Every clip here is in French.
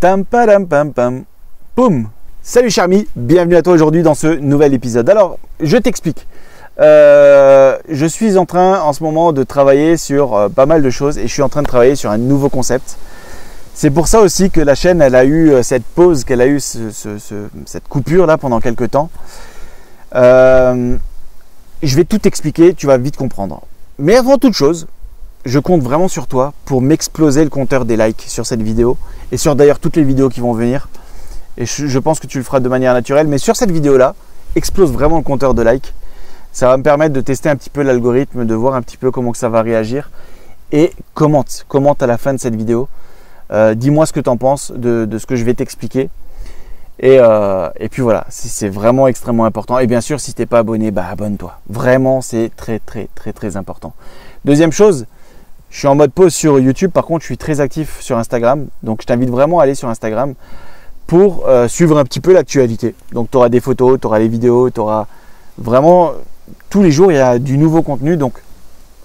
Tam padam pam pam. Poum. Salut Charmy, bienvenue à toi aujourd'hui dans ce nouvel épisode. Alors, je t'explique. Je suis en train en ce moment de travailler sur pas mal de choses et je suis en train de travailler sur un nouveau concept. C'est pour ça aussi que la chaîne, elle a eu cette pause, qu'elle a eu cette coupure là pendant quelques temps. Je vais tout t'expliquer, tu vas vite comprendre. Mais avant toute chose, je compte vraiment sur toi pour m'exploser le compteur des likes sur cette vidéo et sur d'ailleurs toutes les vidéos qui vont venir. Et je pense que tu le feras de manière naturelle, mais sur cette vidéo-là, explose vraiment le compteur de likes. Ça va me permettre de tester un petit peu l'algorithme, de voir un petit peu comment que ça va réagir. Et commente à la fin de cette vidéo. Dis-moi ce que tu en penses de ce que je vais t'expliquer. Et puis voilà, c'est vraiment extrêmement important. Et bien sûr, si tu n'es pas abonné, bah abonne-toi. Vraiment, c'est très important. Deuxième chose, je suis en mode pause sur YouTube. Par contre, je suis très actif sur Instagram. Donc, je t'invite vraiment à aller sur Instagram pour suivre un petit peu l'actualité. Donc, tu auras des photos, tu auras les vidéos, tu auras vraiment... Tous les jours, il y a du nouveau contenu. Donc,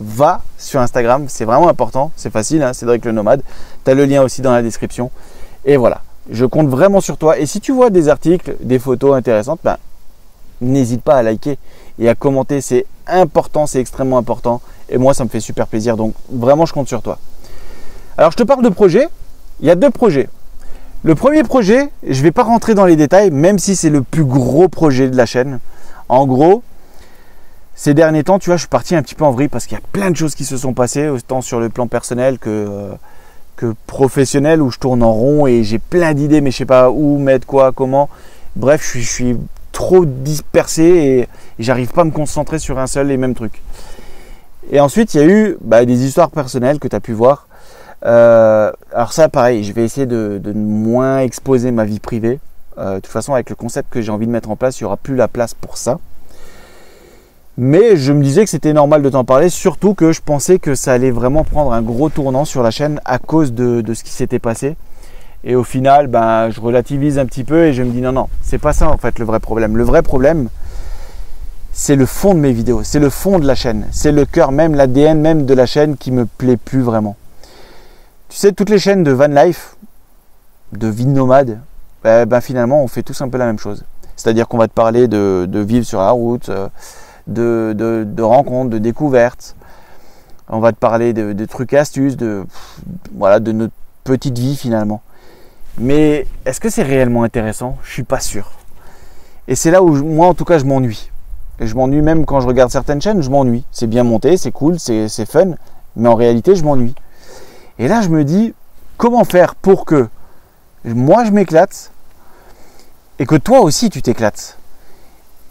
va sur Instagram. C'est vraiment important. C'est facile, hein, Cédric le Nomade. Tu as le lien aussi dans la description. Et voilà, je compte vraiment sur toi. Et si tu vois des articles, des photos intéressantes, ben, n'hésite pas à liker et à commenter. C'est important, c'est extrêmement important. Et moi, ça me fait super plaisir. Donc, vraiment, je compte sur toi. Alors, je te parle de projets. Il y a deux projets. Le premier projet, je ne vais pas rentrer dans les détails, même si c'est le plus gros projet de la chaîne. En gros, ces derniers temps, tu vois, je suis parti un petit peu en vrille parce qu'il y a plein de choses qui se sont passées, autant sur le plan personnel que professionnel, où je tourne en rond et j'ai plein d'idées, mais je ne sais pas où mettre quoi, comment. Bref, je suis trop dispersé et j'arrive pas à me concentrer sur un seul et même truc. Et ensuite, il y a eu des histoires personnelles que tu as pu voir. Alors ça, pareil, je vais essayer de moins exposer ma vie privée. De toute façon, avec le concept que j'ai envie de mettre en place, il n'y aura plus la place pour ça. Mais je me disais que c'était normal de t'en parler, surtout que je pensais que ça allait vraiment prendre un gros tournant sur la chaîne à cause de ce qui s'était passé. Et au final, je relativise un petit peu et je me dis non, c'est pas ça en fait le vrai problème. Le vrai problème, c'est le fond de mes vidéos, c'est le fond de la chaîne, c'est le cœur même, l'ADN même de la chaîne qui me plaît plus vraiment. Tu sais, toutes les chaînes de van life, de vie de nomade, finalement, on fait tous un peu la même chose. C'est-à-dire qu'on va te parler de vivre sur la route, de rencontres, de découvertes. On va te parler de trucs et astuces, de notre petite vie finalement. Mais est-ce que c'est réellement intéressant? Je suis pas sûr. Et c'est là où moi, en tout cas, je m'ennuie. Et je m'ennuie même quand je regarde certaines chaînes, je m'ennuie. C'est bien monté, c'est cool, c'est fun, mais en réalité, je m'ennuie. Et là, je me dis, comment faire pour que moi, je m'éclate et que toi aussi, tu t'éclates.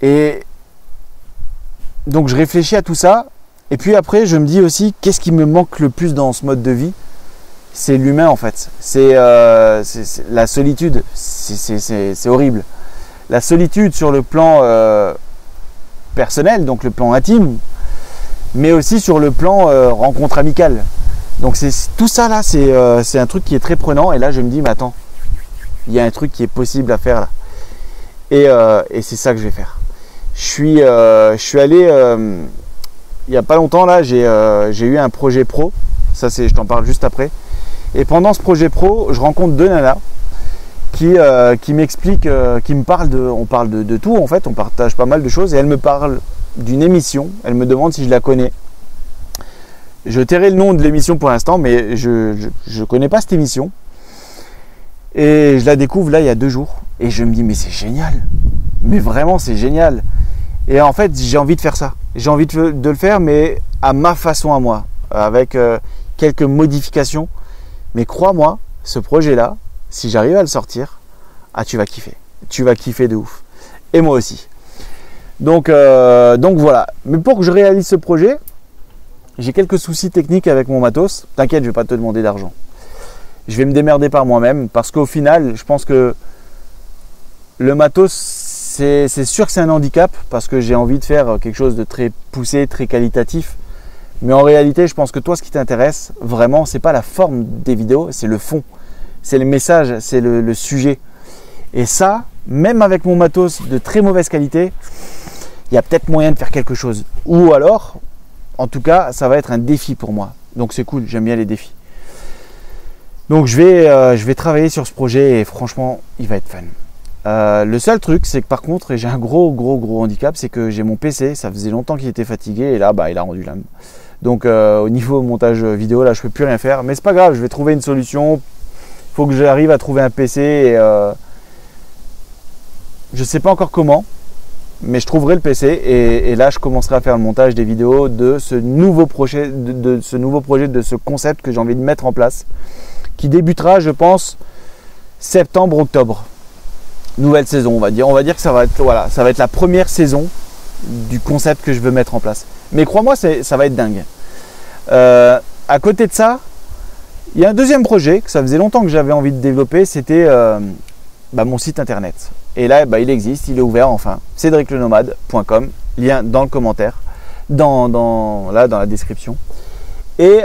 Et donc, je réfléchis à tout ça. Et puis après, je me dis aussi, qu'est-ce qui me manque le plus dans ce mode de vie? C'est l'humain, en fait. C'est la solitude. C'est horrible. La solitude sur le plan personnel, donc le plan intime, mais aussi sur le plan rencontre amicale. Donc tout ça là, c'est un truc qui est très prenant. Et là, je me dis, mais attends, il y a un truc qui est possible à faire là. Et c'est ça que je vais faire. Je suis allé, il n'y a pas longtemps là, j'ai eu un projet pro. Ça, je t'en parle juste après. Et pendant ce projet pro, je rencontre deux nanas qui m'expliquent, qui me parlent on parle de tout en fait. On partage pas mal de choses. Et elles me parlent d'une émission. Elles me demandent si je la connais. Je tairai le nom de l'émission pour l'instant, mais je connais pas cette émission. Et je la découvre là il y a 2 jours. Et je me dis, mais c'est génial. Mais vraiment, c'est génial. Et en fait, j'ai envie de faire ça. J'ai envie de le faire, mais à ma façon à moi. Avec quelques modifications. Mais crois-moi, ce projet-là, si j'arrive à le sortir, tu vas kiffer. Tu vas kiffer de ouf. Et moi aussi. Donc voilà. Mais pour que je réalise ce projet, j'ai quelques soucis techniques avec mon matos. T'inquiète, je ne vais pas te demander d'argent. Je vais me démerder par moi-même parce qu'au final, je pense que le matos, c'est sûr que c'est un handicap parce que j'ai envie de faire quelque chose de très poussé, très qualitatif. Mais en réalité, je pense que toi, ce qui t'intéresse vraiment, c'est pas la forme des vidéos, c'est le fond. C'est le message, c'est le sujet. Et ça, même avec mon matos de très mauvaise qualité, il y a peut-être moyen de faire quelque chose. Ou alors, en tout cas, ça va être un défi pour moi. Donc c'est cool, j'aime bien les défis. Donc je vais travailler sur ce projet et franchement, il va être fun. Le seul truc, c'est que par contre, j'ai un gros handicap, c'est que j'ai mon PC, ça faisait longtemps qu'il était fatigué et là, il a rendu l'âme. Donc au niveau montage vidéo, là, je peux plus rien faire. Mais c'est pas grave, je vais trouver une solution. Il faut que j'arrive à trouver un PC et je sais pas encore comment, mais je trouverai le PC et là, je commencerai à faire le montage des vidéos de ce nouveau projet, de ce concept que j'ai envie de mettre en place, qui débutera, je pense, septembre-octobre. Nouvelle saison, on va dire. On va dire que ça va être la première saison du concept que je veux mettre en place. Mais crois-moi, ça va être dingue. À côté de ça, il y a un deuxième projet que ça faisait longtemps que j'avais envie de développer, c'était mon site internet. Et là, il existe, il est ouvert enfin. cédriclenomade.com, lien dans le commentaire, dans la description. Et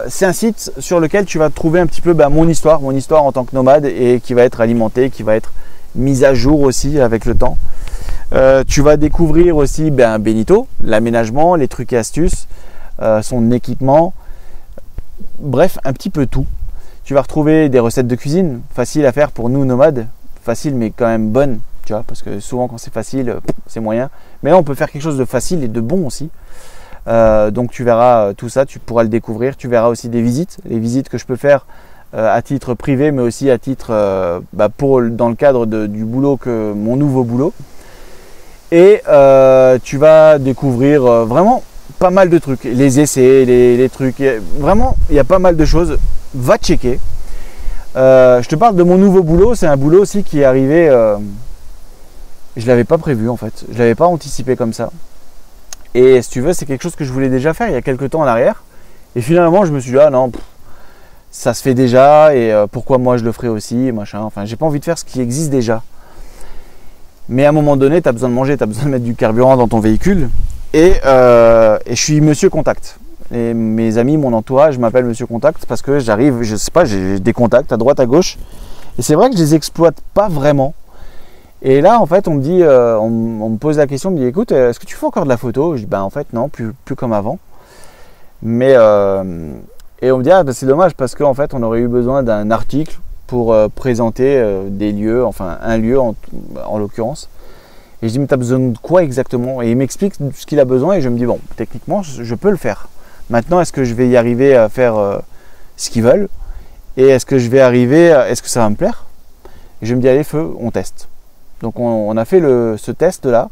c'est un site sur lequel tu vas trouver un petit peu mon histoire en tant que nomade et qui va être alimentée, qui va être mise à jour aussi avec le temps. Tu vas découvrir aussi Benito, l'aménagement, les trucs et astuces, son équipement, bref, un petit peu tout. Tu vas retrouver des recettes de cuisine faciles à faire pour nous nomades, faciles mais quand même bonnes, tu vois, parce que souvent quand c'est facile, c'est moyen. Mais là, on peut faire quelque chose de facile et de bon aussi. Donc tu verras tout ça, tu pourras le découvrir. Tu verras aussi des visites, les visites que je peux faire à titre privé, mais aussi à titre dans le cadre du boulot, mon nouveau boulot. Et tu vas découvrir vraiment pas mal de trucs, les essais, les trucs, vraiment il y a pas mal de choses. Va checker. Je te parle de mon nouveau boulot, c'est un boulot aussi qui est arrivé, je l'avais pas prévu en fait, je l'avais pas anticipé comme ça. Et si tu veux, c'est quelque chose que je voulais déjà faire il y a quelques temps en arrière. Et finalement, je me suis dit, ah non, ça se fait déjà et pourquoi moi je le ferais aussi, machin. Enfin, j'ai pas envie de faire ce qui existe déjà. Mais à un moment donné, tu as besoin de manger, tu as besoin de mettre du carburant dans ton véhicule. Et je suis Monsieur Contact. Et mes amis, mon entourage m'appellent Monsieur Contact parce que j'arrive, je sais pas, j'ai des contacts à droite, à gauche. Et c'est vrai que je les exploite pas vraiment. Et là, en fait, on me dit, on me pose la question, on me dit, écoute, est-ce que tu fais encore de la photo? Je dis, en fait, non, plus comme avant. Mais, et on me dit, c'est dommage parce qu'en fait, on aurait eu besoin d'un article pour présenter des lieux, enfin, un lieu en l'occurrence. Et je dis, mais tu as besoin de quoi exactement? Et il m'explique ce qu'il a besoin et je me dis, bon, techniquement, je peux le faire. Maintenant, est-ce que je vais y arriver à faire ce qu'ils veulent? Et est-ce que je vais arriver, est-ce que ça va me plaire? Et je me dis, allez, feu, on teste. Donc on a fait ce test là.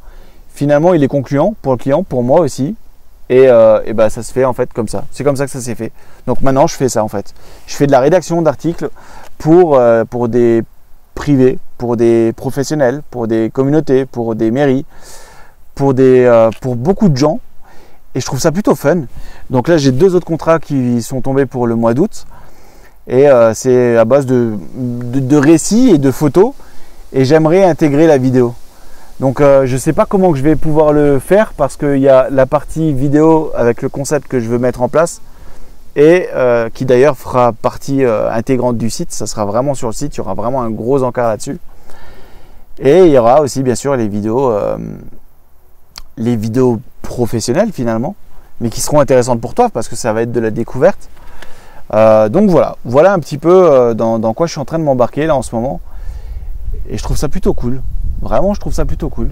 Finalement il est concluant pour le client, pour moi aussi. Et ça se fait en fait comme ça. C'est comme ça que ça s'est fait. Donc maintenant je fais ça en fait. Je fais de la rédaction d'articles pour des privés, pour des professionnels, pour des communautés, pour des mairies, pour beaucoup de gens. Et je trouve ça plutôt fun. Donc là j'ai 2 autres contrats qui sont tombés pour le mois d'août. Et c'est à base de récits et de photos. Et j'aimerais intégrer la vidéo. Donc je ne sais pas comment que je vais pouvoir le faire parce qu'il y a la partie vidéo avec le concept que je veux mettre en place et qui d'ailleurs fera partie intégrante du site. Ça sera vraiment sur le site, il y aura vraiment un gros encart là-dessus. Et il y aura aussi bien sûr les vidéos professionnelles finalement, mais qui seront intéressantes pour toi parce que ça va être de la découverte. Donc voilà un petit peu dans quoi je suis en train de m'embarquer là en ce moment. Et je trouve ça plutôt cool. Vraiment, je trouve ça plutôt cool.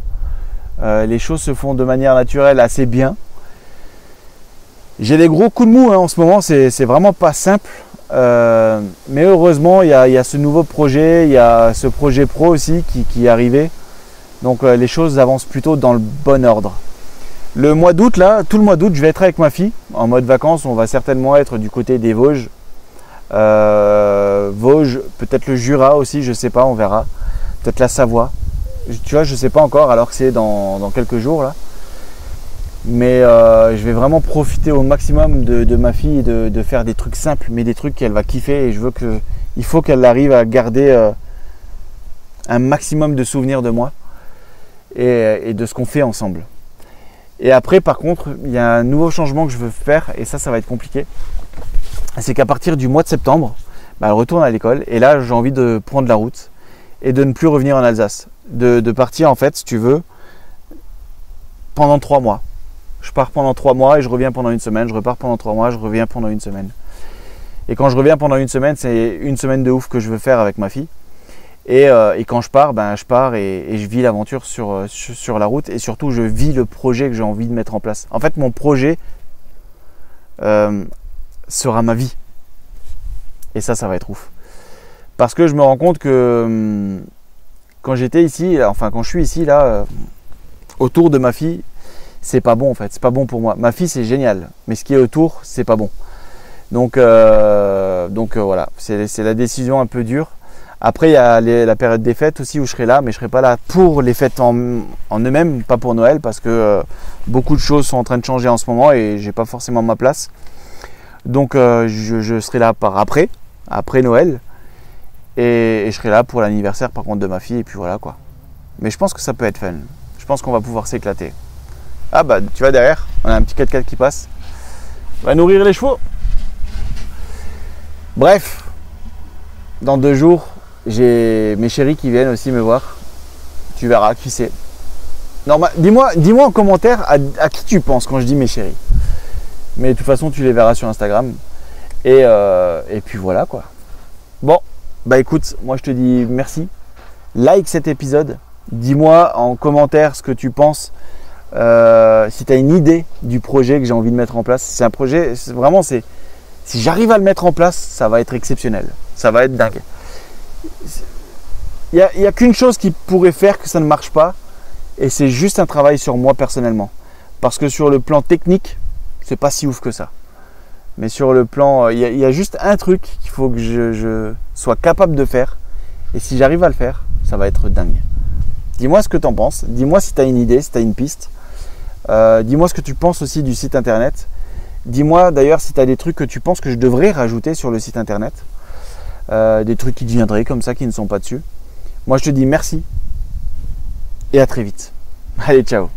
Les choses se font de manière naturelle assez bien. J'ai des gros coups de mou en ce moment, c'est vraiment pas simple. Mais heureusement, il y a ce nouveau projet, il y a ce projet pro aussi qui est arrivé. Donc les choses avancent plutôt dans le bon ordre. Le mois d'août, là, tout le mois d'août, je vais être avec ma fille en mode vacances. On va certainement être du côté des Vosges. Vosges, peut-être le Jura aussi, je sais pas, on verra. Peut-être la Savoie. Tu vois, je sais pas encore, alors que c'est dans quelques jours là. Mais je vais vraiment profiter au maximum de ma fille, de faire des trucs simples, mais des trucs qu'elle va kiffer. Et il faut qu'elle arrive à garder un maximum de souvenirs de moi et de ce qu'on fait ensemble. Et après, par contre, il y a un nouveau changement que je veux faire, et ça va être compliqué. C'est qu'à partir du mois de septembre, elle retourne à l'école, et là, j'ai envie de prendre la route et de ne plus revenir en Alsace. De partir, en fait, si tu veux, pendant 3 mois. Je pars pendant 3 mois et je reviens pendant une semaine. Je repars pendant 3 mois, je reviens pendant une semaine. Et quand je reviens pendant une semaine, c'est une semaine de ouf que je veux faire avec ma fille. Et quand je pars, je pars et je vis l'aventure sur la route. Et surtout, je vis le projet que j'ai envie de mettre en place. En fait, mon projet sera ma vie. Et ça va être ouf. Parce que je me rends compte que quand j'étais ici, enfin quand je suis ici, là, autour de ma fille, c'est pas bon en fait. C'est pas bon pour moi. Ma fille, c'est génial. Mais ce qui est autour, c'est pas bon. Donc voilà, c'est la décision un peu dure. Après, il y a la période des fêtes aussi où je serai là, mais je ne serai pas là pour les fêtes en eux-mêmes, pas pour Noël, parce que beaucoup de choses sont en train de changer en ce moment et j'ai pas forcément ma place. Donc je serai là après Noël, et je serai là pour l'anniversaire par contre de ma fille, et puis voilà quoi. Mais je pense que ça peut être fun. Je pense qu'on va pouvoir s'éclater. Ah bah tu vois derrière, on a un petit 4x4 qui passe. On va nourrir les chevaux. Bref, dans 2 jours, j'ai mes chéris qui viennent aussi me voir. Tu verras qui c'est. Dis-moi en commentaire à qui tu penses quand je dis mes chéris. Mais de toute façon, tu les verras sur Instagram. Et puis voilà quoi. Bon, bah écoute, moi je te dis merci. Like cet épisode. Dis-moi en commentaire ce que tu penses. Si tu as une idée du projet que j'ai envie de mettre en place. C'est un projet, vraiment, si j'arrive à le mettre en place, ça va être exceptionnel. Ça va être dingue. Il n'y a qu'une chose qui pourrait faire que ça ne marche pas, et c'est juste un travail sur moi personnellement. Parce que sur le plan technique, c'est pas si ouf que ça. Mais sur le plan, il y a juste un truc qu'il faut que je sois capable de faire. Et si j'arrive à le faire, ça va être dingue. Dis-moi ce que tu en penses. Dis-moi si tu as une idée, si tu as une piste. Dis-moi ce que tu penses aussi du site internet. Dis-moi d'ailleurs si tu as des trucs que tu penses que je devrais rajouter sur le site internet. Des trucs qui deviendraient comme ça, qui ne sont pas dessus. Moi je te dis merci et à très vite. Allez, ciao.